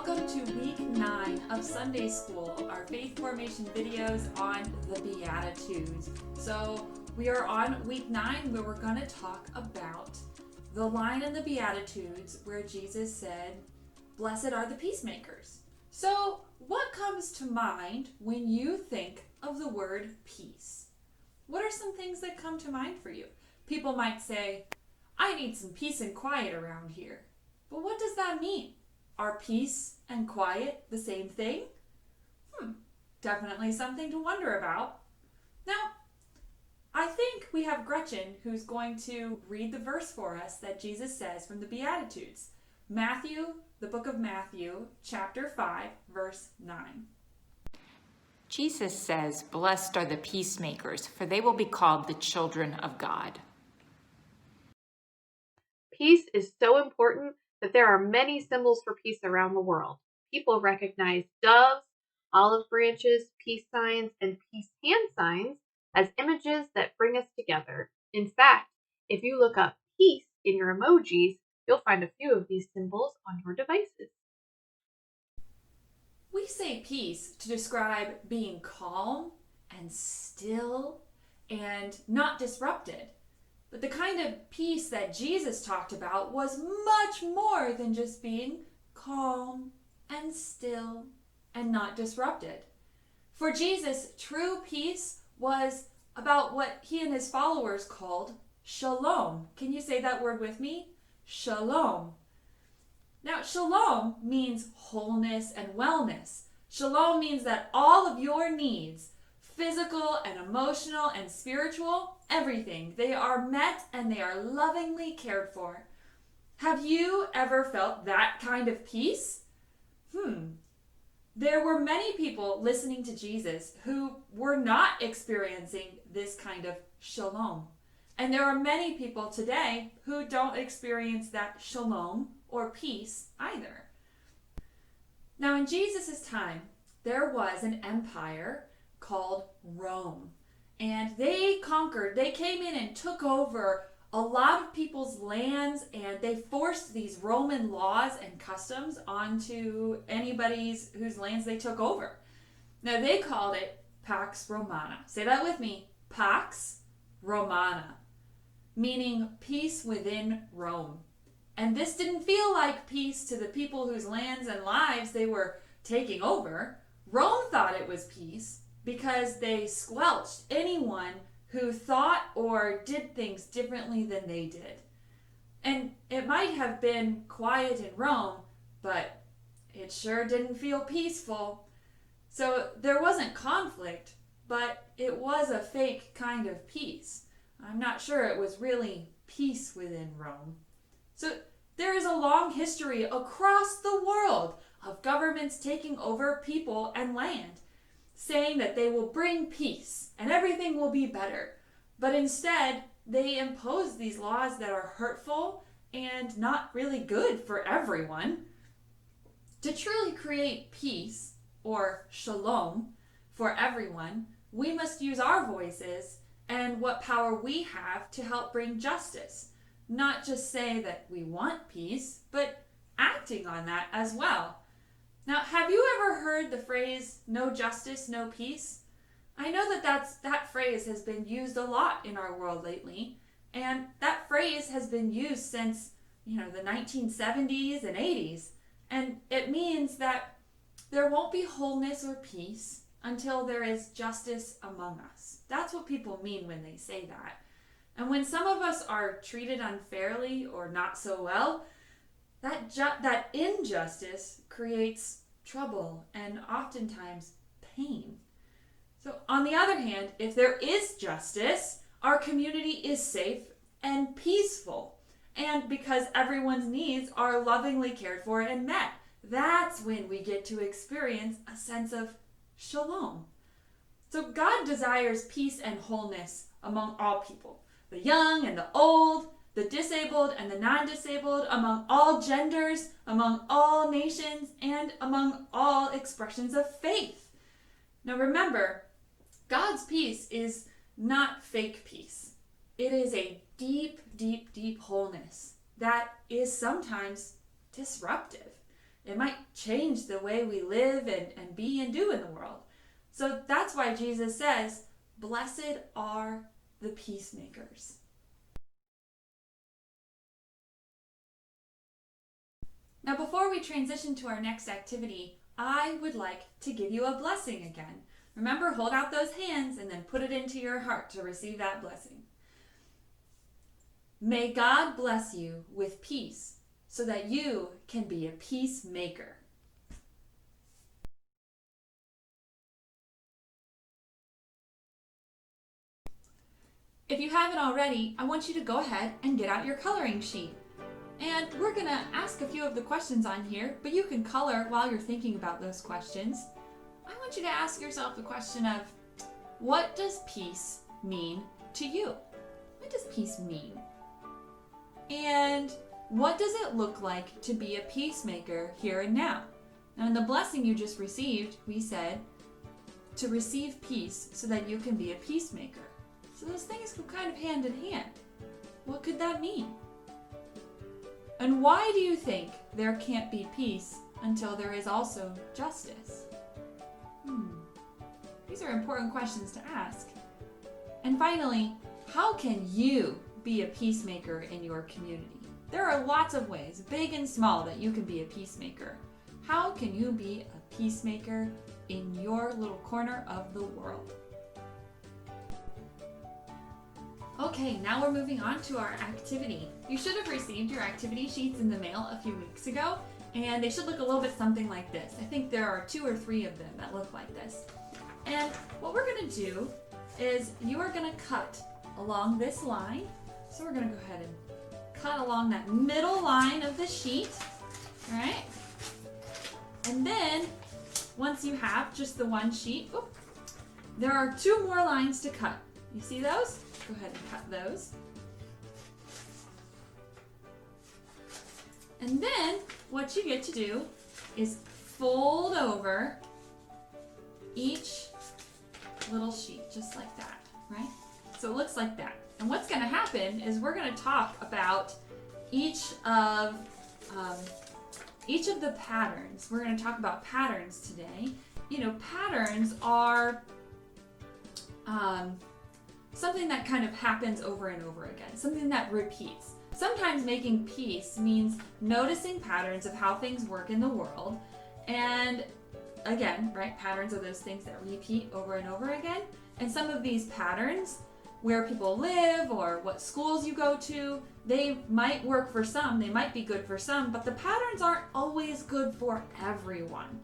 Welcome to week 9 of Sunday School, our faith formation videos on the Beatitudes. So we are on week 9 where we're going to talk about the line in the Beatitudes where Jesus said, "Blessed are the peacemakers." So what comes to mind when you think of the word peace? What are some things that come to mind for you? People might say, "I need some peace and quiet around here." But what does that mean? Are peace and quiet the same thing? Definitely something to wonder about. Now, I think we have Gretchen who's going to read the verse for us that Jesus says from the Beatitudes. Matthew, the book of Matthew, chapter 5, verse 9. Jesus says, "Blessed are the peacemakers, for they will be called the children of God." Peace is so important that there are many symbols for peace around the world. People recognize doves, olive branches, peace signs, and peace hand signs as images that bring us together. In fact, if you look up peace in your emojis, you'll find a few of these symbols on your devices. We say peace to describe being calm and still and not disrupted. But the kind of peace that Jesus talked about was much more than just being calm and still and not disrupted. For Jesus, true peace was about what he and his followers called shalom. Can you say that word with me? Shalom. Now, shalom means wholeness and wellness. Shalom means that all of your needs, physical and emotional and spiritual, everything, they are met and they are lovingly cared for. Have you ever felt that kind of peace? There were many people listening to Jesus who were not experiencing this kind of shalom. And there are many people today who don't experience that shalom or peace either. Now, in Jesus' time, there was an empire called Rome. And they came in and took over a lot of people's lands, and they forced these Roman laws and customs onto anybody's whose lands they took over. Now, they called it Pax Romana. Say that with me, Pax Romana, meaning peace within Rome. And this didn't feel like peace to the people whose lands and lives they were taking over. Rome thought it was peace because they squelched anyone who thought or did things differently than they did. And it might have been quiet in Rome, but it sure didn't feel peaceful. So there wasn't conflict, but it was a fake kind of peace. I'm not sure it was really peace within Rome. So there is a long history across the world of governments taking over people and land, saying that they will bring peace and everything will be better. But instead, they impose these laws that are hurtful and not really good for everyone. To truly create peace, or shalom, for everyone, we must use our voices and what power we have to help bring justice. Not just say that we want peace, but acting on that as well. Now, have you ever heard the phrase, "no justice, no peace"? I know that phrase has been used a lot in our world lately, and that phrase has been used since, the 1970s and 80s, and it means that there won't be wholeness or peace until there is justice among us. That's what people mean when they say that. And when some of us are treated unfairly or not so well, that injustice creates trouble and oftentimes pain. So on the other hand, if there is justice, our community is safe and peaceful. And because everyone's needs are lovingly cared for and met, that's when we get to experience a sense of shalom. So God desires peace and wholeness among all people, the young and the old, the disabled and the non-disabled, among all genders, among all nations, and among all expressions of faith. Now remember, God's peace is not fake peace. It is a deep, deep, deep wholeness that is sometimes disruptive. It might change the way we live and be and do in the world. So that's why Jesus says, blessed are the peacemakers. Now, before we transition to our next activity, I would like to give you a blessing again. Remember, hold out those hands and then put it into your heart to receive that blessing. May God bless you with peace so that you can be a peacemaker. If you haven't already, I want you to go ahead and get out your coloring sheet. And we're going to ask a few of the questions on here, but you can color while you're thinking about those questions. I want you to ask yourself the question of, what does peace mean to you? What does peace mean? And what does it look like to be a peacemaker here and now? Now, in the blessing you just received, we said to receive peace so that you can be a peacemaker. So those things go kind of hand in hand. What could that mean? And why do you think there can't be peace until there is also justice? These are important questions to ask. And finally, how can you be a peacemaker in your community? There are lots of ways, big and small, that you can be a peacemaker. How can you be a peacemaker in your little corner of the world? Okay, now we're moving on to our activity. You should have received your activity sheets in the mail a few weeks ago, and they should look a little bit something like this. I think there are 2 or 3 of them that look like this. And what we're going to do is you are going to cut along this line. So we're going to go ahead and cut along that middle line of the sheet, all right? And then once you have just the one sheet, there are 2 more lines to cut. You see those? Go ahead and cut those. And then what you get to do is fold over each little sheet, just like that, right? So it looks like that. And what's going to happen is we're going to talk about each of the patterns. We're going to talk about patterns today. You know, patterns are something that kind of happens over and over again, something that repeats. Sometimes making peace means noticing patterns of how things work in the world. And again, right, patterns are those things that repeat over and over again. And some of these patterns, where people live or what schools you go to, they might work for some, they might be good for some, but the patterns aren't always good for everyone.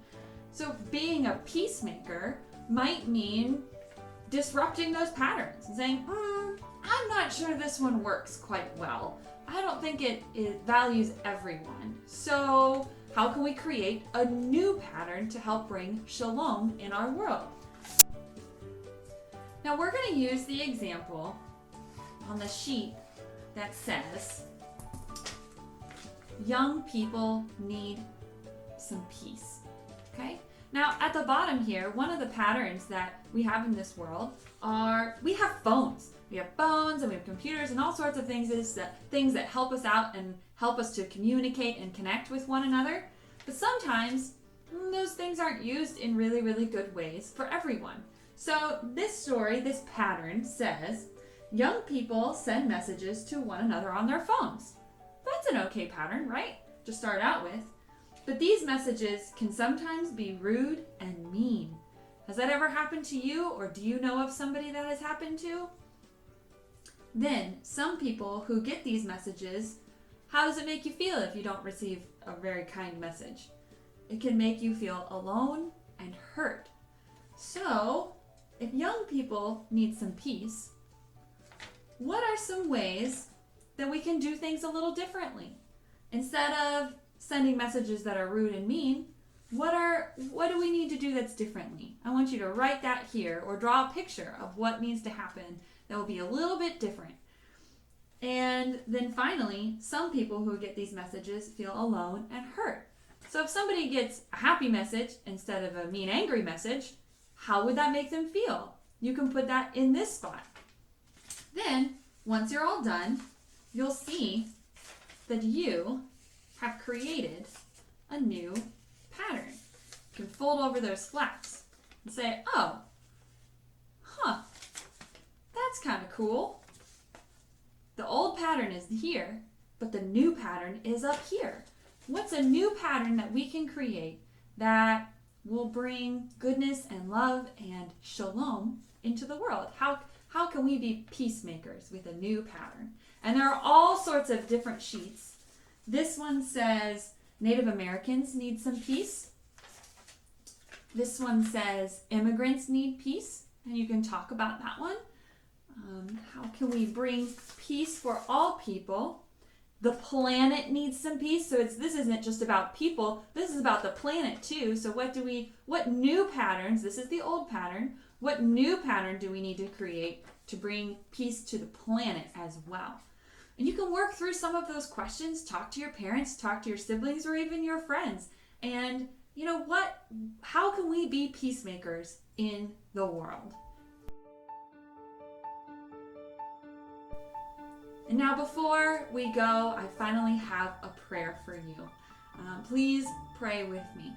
So being a peacemaker might mean disrupting those patterns and saying, I'm not sure this one works quite well. I don't think it values everyone. So how can we create a new pattern to help bring shalom in our world? Now we're going to use the example on the sheet that says, young people need some peace. Okay? Now at the bottom here, one of the patterns that we have in this world are, we have phones. We have phones and we have computers and all sorts of things that help us out and help us to communicate and connect with one another. But sometimes those things aren't used in really, really good ways for everyone. So this story, this pattern says, young people send messages to one another on their phones. That's an okay pattern, right? To start out with. But these messages can sometimes be rude and mean. Has that ever happened to you, or do you know of somebody that has happened to? Then, some people who get these messages, how does it make you feel if you don't receive a very kind message? It can make you feel alone and hurt. So, if young people need some peace, what are some ways that we can do things a little differently? Instead of sending messages that are rude and mean, what do we need to do that's differently? I want you to write that here or draw a picture of what needs to happen that will be a little bit different. And then finally, some people who get these messages feel alone and hurt. So if somebody gets a happy message instead of a mean, angry message, how would that make them feel? You can put that in this spot. Then, once you're all done, you'll see that you have created a new pattern. You can fold over those flaps and say, oh, that's kind of cool. The old pattern is here, but the new pattern is up here. What's a new pattern that we can create that will bring goodness and love and shalom into the world? How can we be peacemakers with a new pattern? And there are all sorts of different sheets. This one says Native Americans need some peace. This one says immigrants need peace, and you can talk about that one. How can we bring peace for all people? The planet needs some peace. So this isn't just about people. This is about the planet too. So what new patterns, this is the old pattern, what new pattern do we need to create to bring peace to the planet as well? And you can work through some of those questions, talk to your parents, talk to your siblings, or even your friends. And you know what? How can we be peacemakers in the world? And now before we go, I finally have a prayer for you. Please pray with me.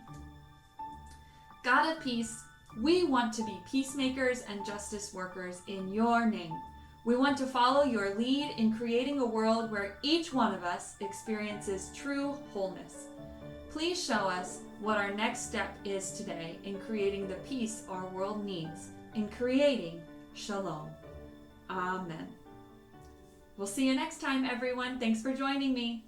God of peace, we want to be peacemakers and justice workers in your name. We want to follow your lead in creating a world where each one of us experiences true wholeness. Please show us what our next step is today in creating the peace our world needs, in creating shalom. Amen. We'll see you next time, everyone. Thanks for joining me.